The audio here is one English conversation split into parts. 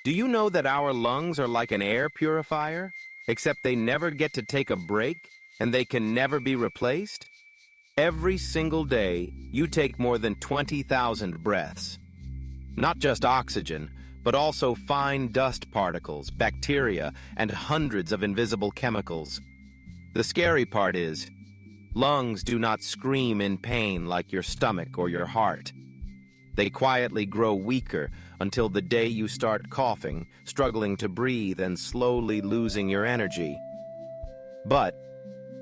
Do you know that our lungs are like an air purifier? Except they never get to take a break, and they can never be replaced? Every single day, you take more than 20,000 breaths. Not just oxygen, but also fine dust particles, bacteria, and hundreds of invisible chemicals. The scary part is, lungs do not scream in pain like your stomach or your heart. They quietly grow weaker until the day you start coughing, struggling to breathe, and slowly losing your energy. But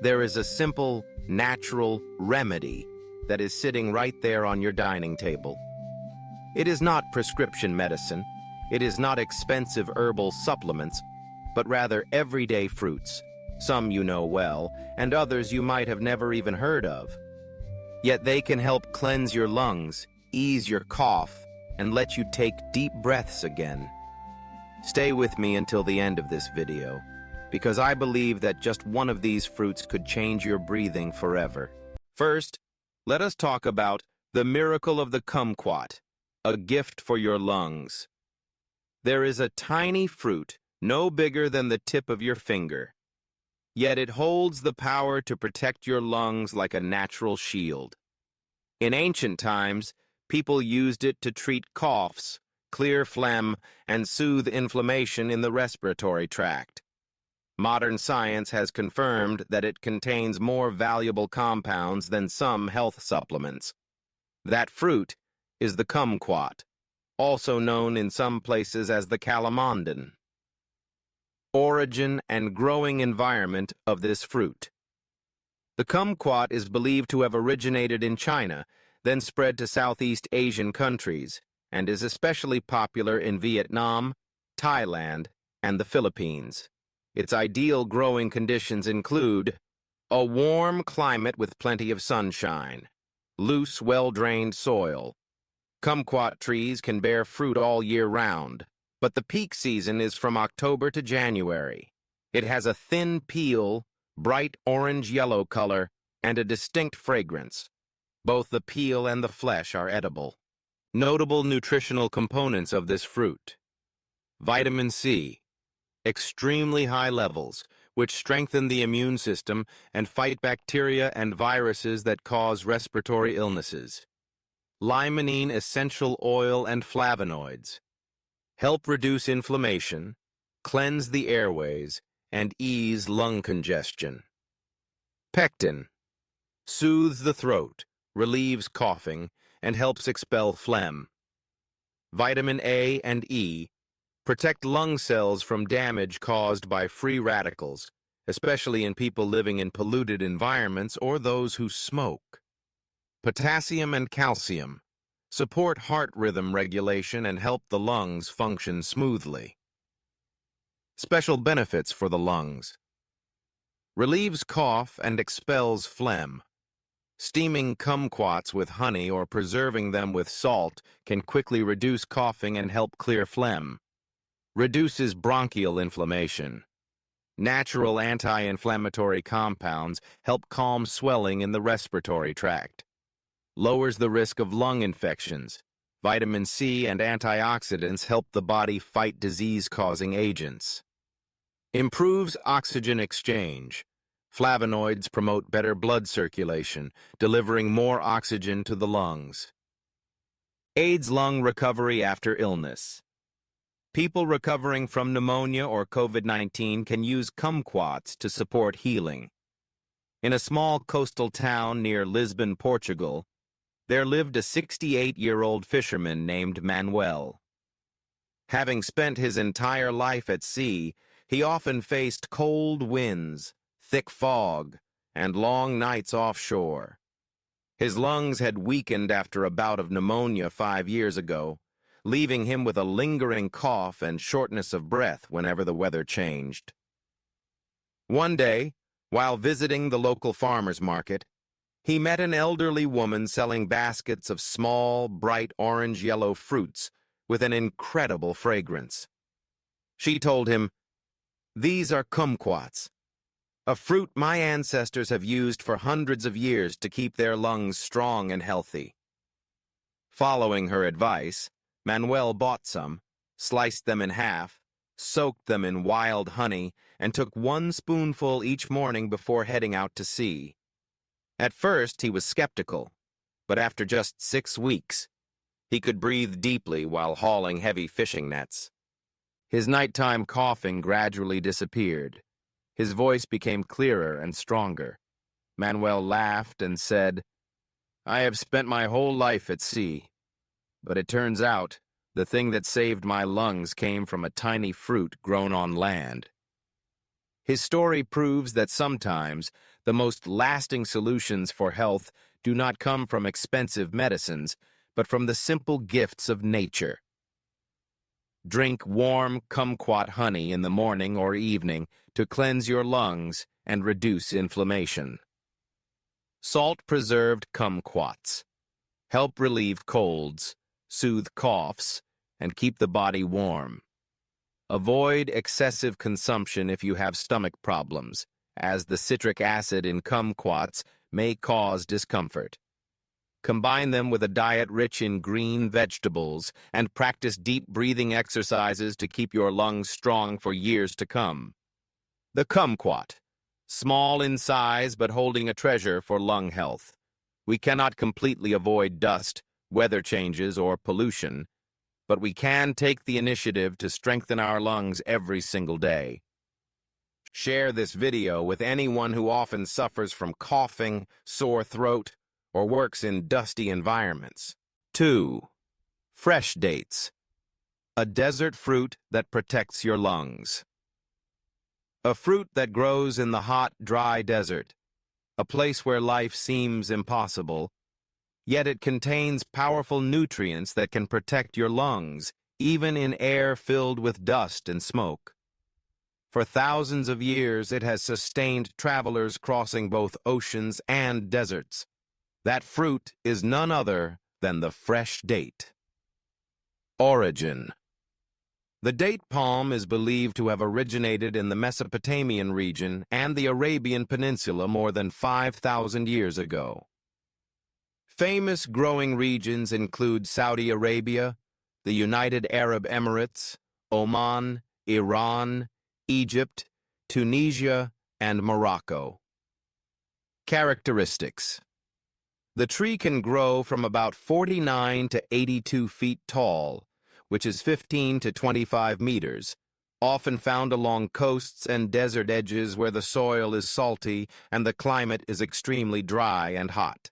there is a simple, natural remedy that is sitting right there on your dining table. It is not prescription medicine. It is not expensive herbal supplements, but rather everyday fruits, some you know well, and others you might have never even heard of. Yet they can help cleanse your lungs, ease your cough, and let you take deep breaths again. Stay with me until the end of this video, because I believe that just one of these fruits could change your breathing forever. First, let us talk about the miracle of the kumquat, a gift for your lungs. There is a tiny fruit, no bigger than the tip of your finger. Yet it holds the power to protect your lungs like a natural shield. In ancient times, people used it to treat coughs, clear phlegm, and soothe inflammation in the respiratory tract. Modern science has confirmed that it contains more valuable compounds than some health supplements. That fruit is the kumquat, also known in some places as the calamandan. Origin and growing environment of this fruit. The kumquat is believed to have originated in China, then spread to Southeast Asian countries, and is especially popular in Vietnam, Thailand, and the Philippines. Its ideal growing conditions include a warm climate with plenty of sunshine, loose, well-drained soil. Kumquat trees can bear fruit all year round, but the peak season is from October to January. It has a thin peel, bright orange-yellow color, and a distinct fragrance. Both the peel and the flesh are edible. Notable nutritional components of this fruit. Vitamin C, extremely high levels, which strengthen the immune system and fight bacteria and viruses that cause respiratory illnesses. Limonene essential oil and flavonoids help reduce inflammation, cleanse the airways, and ease lung congestion. Pectin soothes the throat, relieves coughing, and helps expel phlegm. Vitamin A and E protect lung cells from damage caused by free radicals, especially in people living in polluted environments or those who smoke. Potassium and calcium support heart rhythm regulation and help the lungs function smoothly. Special benefits for the lungs. Relieves cough and expels phlegm. Steaming kumquats with honey or preserving them with salt can quickly reduce coughing and help clear phlegm. Reduces bronchial inflammation. Natural anti-inflammatory compounds help calm swelling in the respiratory tract. Lowers the risk of lung infections. Vitamin C and antioxidants help the body fight disease-causing agents. Improves oxygen exchange. Flavonoids promote better blood circulation, delivering more oxygen to the lungs. Aids lung recovery after illness. People recovering from pneumonia or COVID-19 can use kumquats to support healing. In a small coastal town near Lisbon, Portugal, there lived a 68-year-old fisherman named Manuel. Having spent his entire life at sea, he often faced cold winds, thick fog, and long nights offshore. His lungs had weakened after a bout of pneumonia 5 years ago, leaving him with a lingering cough and shortness of breath whenever the weather changed. One day, while visiting the local farmer's market, he met an elderly woman selling baskets of small, bright orange-yellow fruits with an incredible fragrance. She told him, "These are kumquats, a fruit my ancestors have used for hundreds of years to keep their lungs strong and healthy." Following her advice, Manuel bought some sliced them in half, soaked them in wild honey, and took 1 spoonful each morning before heading out to sea. At first, he was skeptical, but after just 6 weeks, he could breathe deeply while hauling heavy fishing nets. His nighttime coughing gradually disappeared. His voice became clearer and stronger. Manuel laughed and said, "I have spent my whole life at sea, but it turns out the thing that saved my lungs came from a tiny fruit grown on land." His story proves that sometimes the most lasting solutions for health do not come from expensive medicines, but from the simple gifts of nature. Drink warm kumquat honey in the morning or evening to cleanse your lungs and reduce inflammation. Salt-preserved kumquats help relieve colds, soothe coughs, and keep the body warm. Avoid excessive consumption if you have stomach problems, as the citric acid in kumquats may cause discomfort. Combine them with a diet rich in green vegetables and practice deep breathing exercises to keep your lungs strong for years to come. The kumquat, small in size but holding a treasure for lung health. We cannot completely avoid dust, weather changes, or pollution, but we can take the initiative to strengthen our lungs every single day. Share this video with anyone who often suffers from coughing, sore throat, or works in dusty environments. 2. Fresh dates. A desert fruit that protects your lungs. A fruit that grows in the hot, dry desert, a place where life seems impossible, yet it contains powerful nutrients that can protect your lungs, even in air filled with dust and smoke. For thousands of years, it has sustained travelers crossing both oceans and deserts. That fruit is none other than the fresh date. Origin. The date palm is believed to have originated in the Mesopotamian region and the Arabian Peninsula more than 5,000 years ago. Famous growing regions include Saudi Arabia, the United Arab Emirates, Oman, Iran, Egypt, Tunisia, and Morocco. Characteristics. The tree can grow from about 49 to 82 feet tall, which is 15 to 25 meters, often found along coasts and desert edges where the soil is salty and the climate is extremely dry and hot.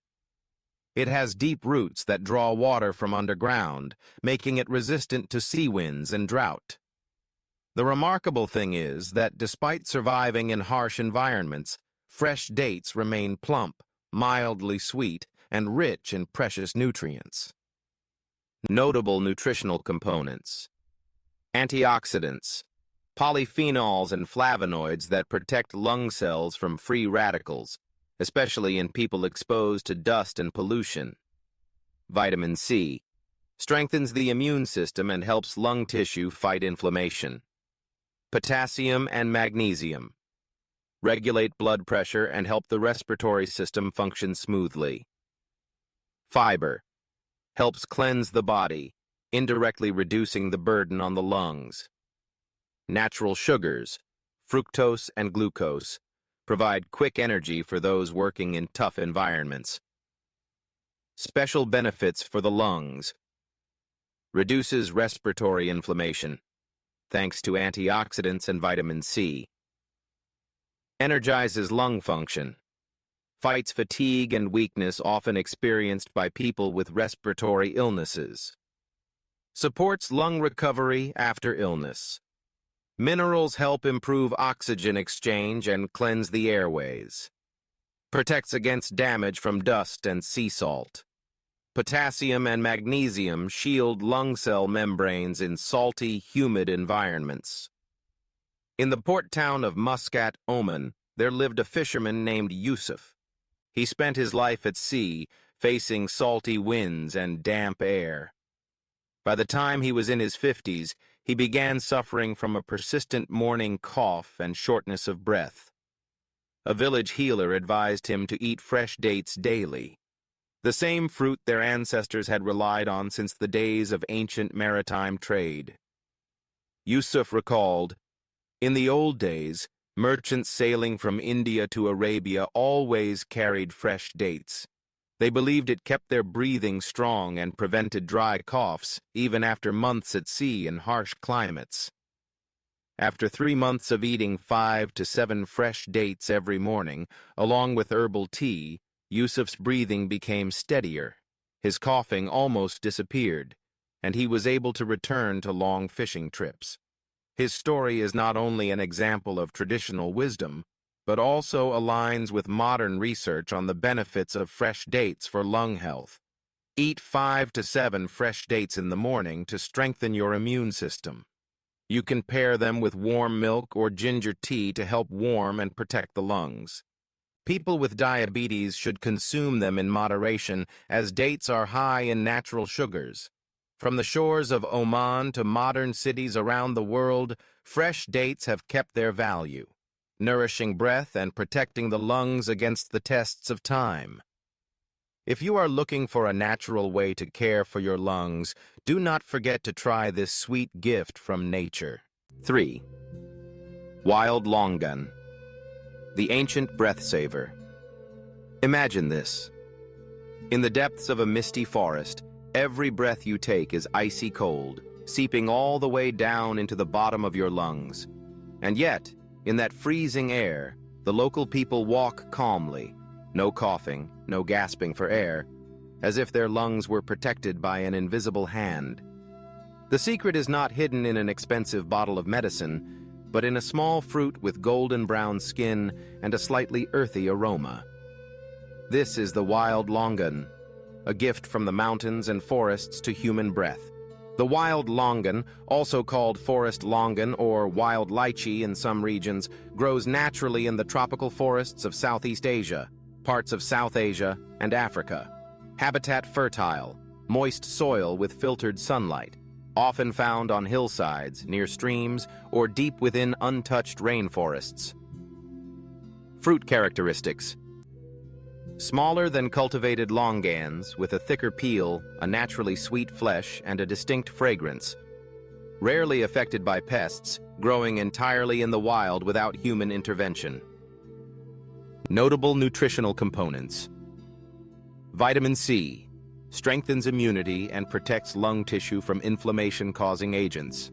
It has deep roots that draw water from underground, making it resistant to sea winds and drought. The remarkable thing is that despite surviving in harsh environments, fresh dates remain plump, mildly sweet, and rich in precious nutrients. Notable nutritional components. Antioxidants, polyphenols and flavonoids that protect lung cells from free radicals, especially in people exposed to dust and pollution. Vitamin C, strengthens the immune system and helps lung tissue fight inflammation. Potassium and magnesium, regulate blood pressure and help the respiratory system function smoothly. Fiber, helps cleanse the body, indirectly reducing the burden on the lungs. Natural sugars, fructose and glucose, provide quick energy for those working in tough environments. Special benefits for the lungs. Reduces respiratory inflammation, thanks to antioxidants and vitamin C. Energizes lung function. Fights fatigue and weakness often experienced by people with respiratory illnesses. Supports lung recovery after illness. Minerals help improve oxygen exchange and cleanse the airways. Protects against damage from dust and sea salt. Potassium and magnesium shield lung cell membranes in salty, humid environments. In the port town of Muscat, Oman, there lived a fisherman named Yusuf. He spent his life at sea, facing salty winds and damp air. By the time he was in his 50s, he began suffering from a persistent morning cough and shortness of breath. A village healer advised him to eat fresh dates daily, the same fruit their ancestors had relied on since the days of ancient maritime trade. Yusuf recalled, "In the old days, merchants sailing from India to Arabia always carried fresh dates. They believed it kept their breathing strong and prevented dry coughs, even after months at sea in harsh climates. After 3 months of eating 5 to 7 fresh dates every morning, along with herbal tea, Yusuf's breathing became steadier. His coughing almost disappeared, and he was able to return to long fishing trips. His story is not only an example of traditional wisdom, but also aligns with modern research on the benefits of fresh dates for lung health. Eat 5 to 7 fresh dates in the morning to strengthen your immune system. You can pair them with warm milk or ginger tea to help warm and protect the lungs. People with diabetes should consume them in moderation, as dates are high in natural sugars. From the shores of Oman to modern cities around the world, fresh dates have kept their value, nourishing breath and protecting the lungs against the tests of time. If you are looking for a natural way to care for your lungs, do not forget to try this sweet gift from nature. 3. Wild longan, the ancient breath saver. Imagine this. In the depths of a misty forest, every breath you take is icy cold, seeping all the way down into the bottom of your lungs. And yet, in that freezing air, the local people walk calmly, no coughing, no gasping for air, as if their lungs were protected by an invisible hand. The secret is not hidden in an expensive bottle of medicine, but in a small fruit with golden brown skin and a slightly earthy aroma. This is the wild longan, a gift from the mountains and forests to human breath. The wild longan, also called forest longan or wild lychee in some regions, grows naturally in the tropical forests of Southeast Asia, parts of South Asia, and Africa. Habitat fertile, moist soil with filtered sunlight, often found on hillsides, near streams, or deep within untouched rainforests. Fruit characteristics. Smaller than cultivated longans, with a thicker peel, a naturally sweet flesh, and a distinct fragrance. Rarely affected by pests, growing entirely in the wild without human intervention. Notable nutritional components. Vitamin C strengthens immunity and protects lung tissue from inflammation-causing agents.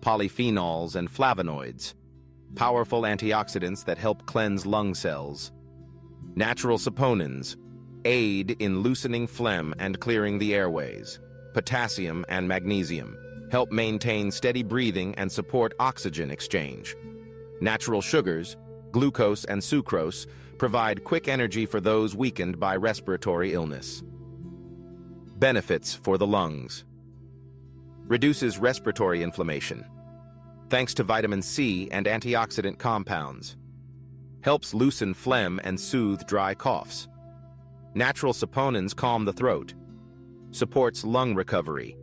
Polyphenols and flavonoids, powerful antioxidants that help cleanse lung cells. Natural saponins aid in loosening phlegm and clearing the airways. Potassium and magnesium help maintain steady breathing and support oxygen exchange. Natural sugars, glucose and sucrose, provide quick energy for those weakened by respiratory illness. Benefits for the lungs. Reduces respiratory inflammation, thanks to vitamin C and antioxidant compounds. Helps loosen phlegm and soothe dry coughs. Natural saponins calm the throat. Supports lung recovery.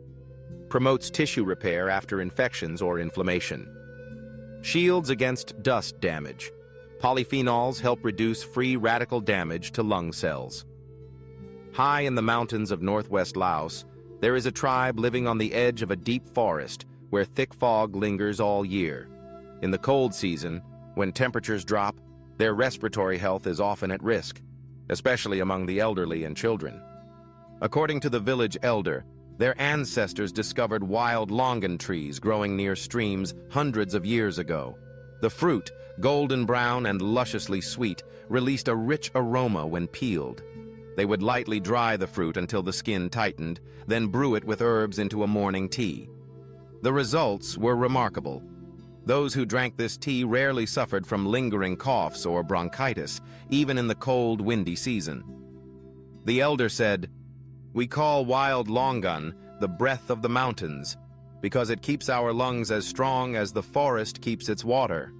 Promotes tissue repair after infections or inflammation. Shields against dust damage. Polyphenols help reduce free radical damage to lung cells. High in the mountains of northwest Laos, there is a tribe living on the edge of a deep forest where thick fog lingers all year. In the cold season, when temperatures drop, their respiratory health is often at risk, especially among the elderly and children. According to the village elder, their ancestors discovered wild longan trees growing near streams hundreds of years ago. The fruit, golden brown and lusciously sweet, released a rich aroma when peeled. They would lightly dry the fruit until the skin tightened, then brew it with herbs into a morning tea. The results were remarkable. Those who drank this tea rarely suffered from lingering coughs or bronchitis, even in the cold, windy season. The elder said, "We call wild longan the breath of the mountains, because it keeps our lungs as strong as the forest keeps its water."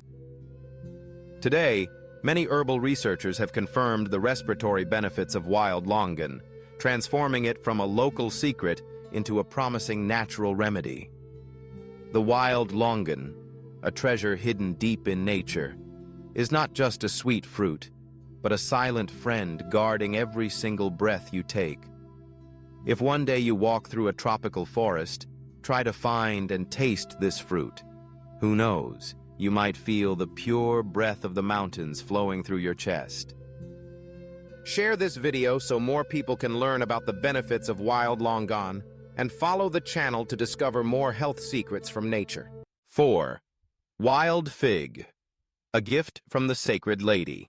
Today, many herbal researchers have confirmed the respiratory benefits of wild longan, transforming it from a local secret into a promising natural remedy. The wild longan, a treasure hidden deep in nature, is not just a sweet fruit, but a silent friend guarding every single breath you take. If one day you walk through a tropical forest, Try to find and taste this fruit. Who knows, you might feel the pure breath of the mountains flowing through your chest. Share this video so more people can learn about the benefits of wild longan, and follow the channel to discover more health secrets from nature. 4. Wild fig, a gift from the sacred lady.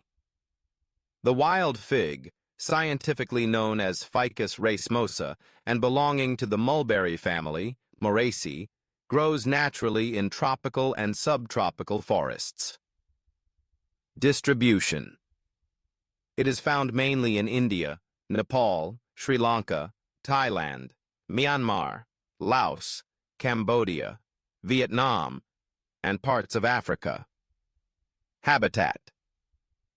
The wild fig, scientifically known as Ficus racemosa and belonging to the mulberry family, Moraceae, grows naturally in tropical and subtropical forests. Distribution. It is found mainly in India, Nepal, Sri Lanka, Thailand, Myanmar, Laos, Cambodia, Vietnam, and parts of Africa. Habitat.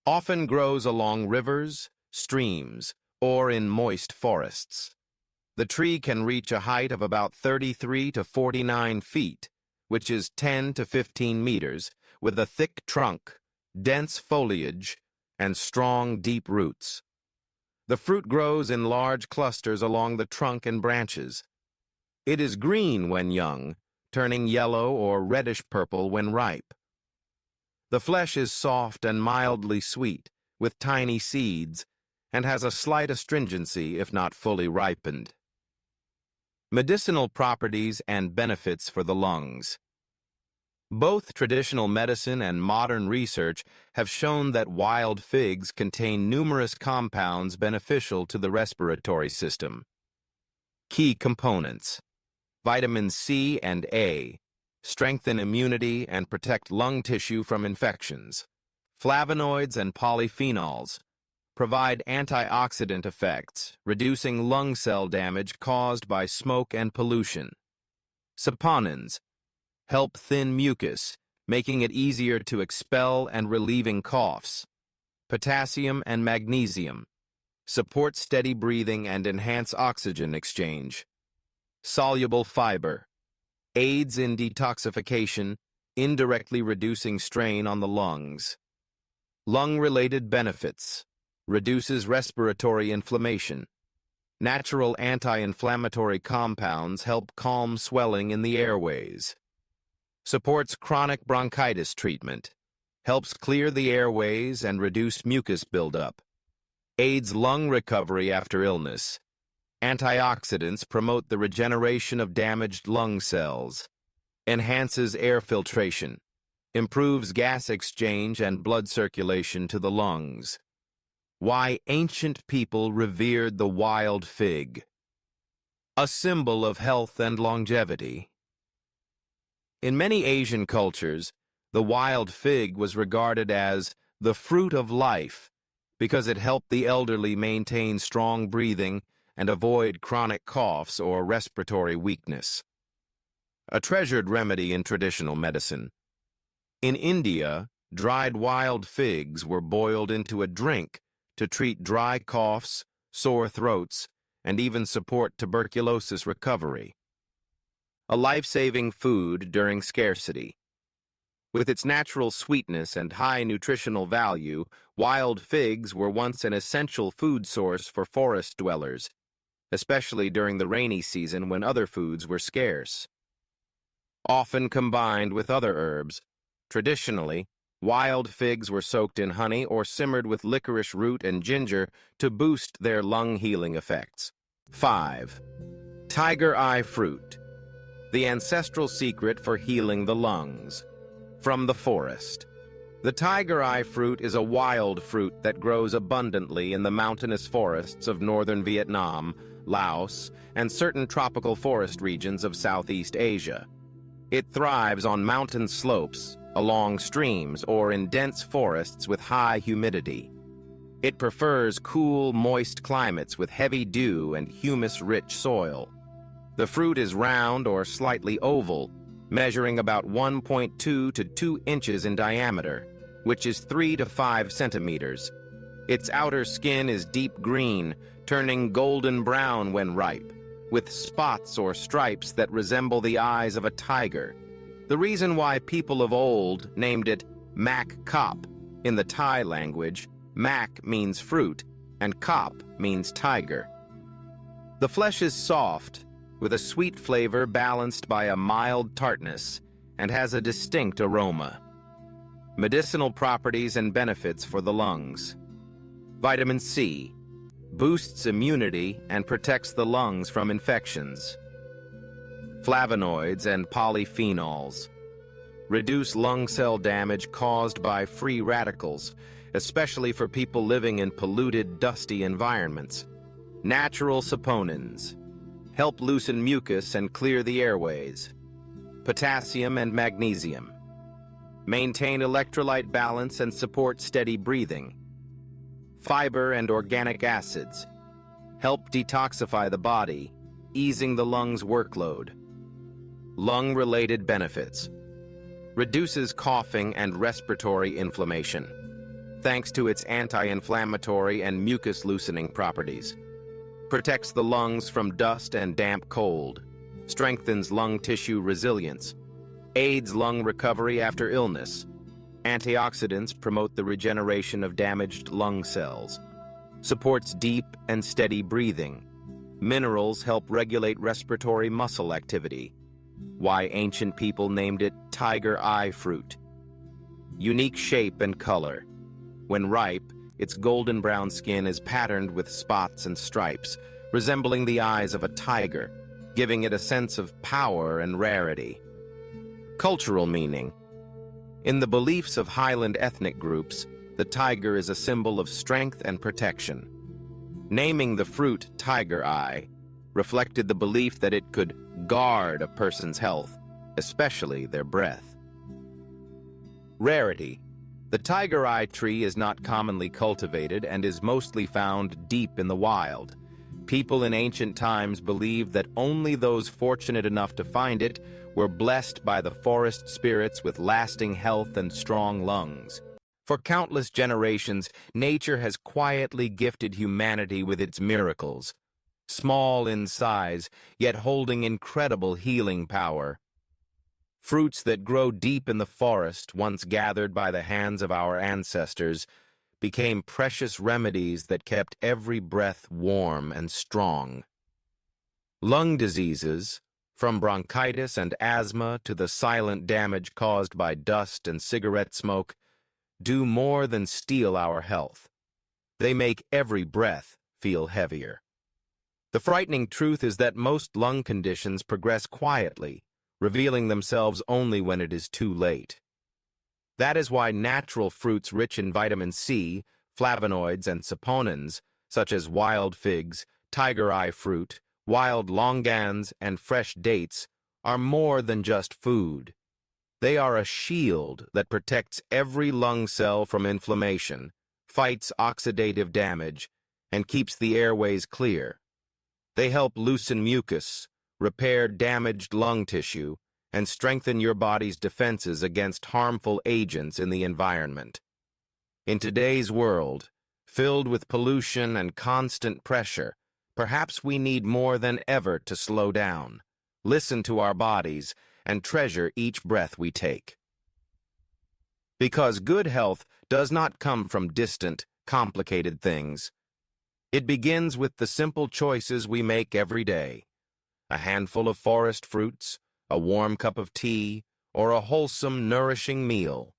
Often grows along rivers, streams, or in moist forests. The tree can reach a height of about 33 to 49 feet, which is 10 to 15 meters, with a thick trunk, dense foliage, and strong, deep roots. The fruit grows in large clusters along the trunk and branches. It is green when young, turning yellow or reddish-purple when ripe. The flesh is soft and mildly sweet, with tiny seeds, and has a slight astringency if not fully ripened. Medicinal properties and benefits for the lungs. Both traditional medicine and modern research have shown that wild figs contain numerous compounds beneficial to the respiratory system. Key components: vitamins C and A, strengthen immunity and protect lung tissue from infections. Flavonoids and polyphenols provide antioxidant effects, reducing lung cell damage caused by smoke and pollution. Saponins help thin mucus, making it easier to expel and relieving coughs. Potassium and magnesium support steady breathing and enhance oxygen exchange. Soluble fiber aids in detoxification, indirectly reducing strain on the lungs. Lung-related benefits: reduces respiratory inflammation. Natural anti-inflammatory compounds help calm swelling in the airways. Supports chronic bronchitis treatment. Helps clear the airways and reduce mucus buildup. Aids lung recovery after illness. Antioxidants promote the regeneration of damaged lung cells. Enhances air filtration. Improves gas exchange and blood circulation to the lungs. Why ancient people revered the wild fig. A symbol of health and longevity. In many Asian cultures, the wild fig was regarded as the fruit of life because it helped the elderly maintain strong breathing and avoid chronic coughs or respiratory weakness. A treasured remedy in traditional medicine. In India, dried wild figs were boiled into a drink to treat dry coughs, sore throats, and even support tuberculosis recovery. A life-saving food during scarcity. With its natural sweetness and high nutritional value, wild figs were once an essential food source for forest dwellers, especially during the rainy season when other foods were scarce. Often combined with other herbs, traditionally, wild figs were soaked in honey or simmered with licorice root and ginger to boost their lung-healing effects. 5. Tiger eye fruit. The ancestral secret for healing the lungs. From the forest. The tiger eye fruit is a wild fruit that grows abundantly in the mountainous forests of northern Vietnam, Laos, and certain tropical forest regions of Southeast Asia. It thrives on mountain slopes, along streams, or in dense forests with high humidity. It prefers cool, moist climates with heavy dew and humus-rich soil. The fruit is round or slightly oval, measuring about 1.2 to 2 inches in diameter, which is 3 to 5 centimeters. Its outer skin is deep green, turning golden brown when ripe, with spots or stripes that resemble the eyes of a tiger. The reason why people of old named it mak kop. In the Thai language, mak means fruit, and kop means tiger. The flesh is soft, with a sweet flavor balanced by a mild tartness, and has a distinct aroma. Medicinal properties and benefits for the lungs. Vitamin C boosts immunity and protects the lungs from infections. Flavonoids and polyphenols reduce lung cell damage caused by free radicals, especially for people living in polluted, dusty environments. Natural saponins help loosen mucus and clear the airways. Potassium and magnesium maintain electrolyte balance and support steady breathing. Fiber and organic acids help detoxify the body, easing the lungs' workload. Lung-related benefits. Reduces coughing and respiratory inflammation, thanks to its anti-inflammatory and mucus-loosening properties. Protects the lungs from dust and damp cold. Strengthens lung tissue resilience. Aids lung recovery after illness. Antioxidants promote the regeneration of damaged lung cells. Supports deep and steady breathing. Minerals help regulate respiratory muscle activity. Why ancient people named it tiger eye fruit. Unique shape and color. When ripe, its golden brown skin is patterned with spots and stripes, resembling the eyes of a tiger, giving it a sense of power and rarity. Cultural meaning. In the beliefs of Highland ethnic groups, the tiger is a symbol of strength and protection. Naming the fruit tiger eye reflected the belief that it could guard a person's health, especially their breath. Rarity. The tiger eye tree is not commonly cultivated and is mostly found deep in the wild. People in ancient times believed that only those fortunate enough to find it were blessed by the forest spirits with lasting health and strong lungs. For countless generations, nature has quietly gifted humanity with its miracles. Small in size, yet holding incredible healing power. Fruits that grow deep in the forest, once gathered by the hands of our ancestors, became precious remedies that kept every breath warm and strong. Lung diseases, from bronchitis and asthma to the silent damage caused by dust and cigarette smoke, do more than steal our health. They make every breath feel heavier. The frightening truth is that most lung conditions progress quietly, revealing themselves only when it is too late. That is why natural fruits rich in vitamin C, flavonoids, and saponins, such as wild figs, tiger eye fruit, wild longans, and fresh dates, are more than just food. They are a shield that protects every lung cell from inflammation, fights oxidative damage, and keeps the airways clear. They help loosen mucus, repair damaged lung tissue, and strengthen your body's defenses against harmful agents in the environment. In today's world, filled with pollution and constant pressure, perhaps we need more than ever to slow down, listen to our bodies, and treasure each breath we take. Because good health does not come from distant, complicated things. It begins with the simple choices we make every day. A handful of forest fruits, a warm cup of tea, or a wholesome, nourishing meal.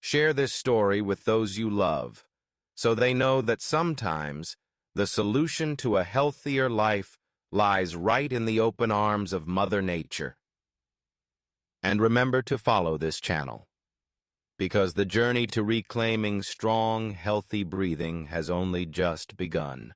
Share this story with those you love, so they know that sometimes the solution to a healthier life lies right in the open arms of Mother Nature. And remember to follow this channel, because the journey to reclaiming strong, healthy breathing has only just begun.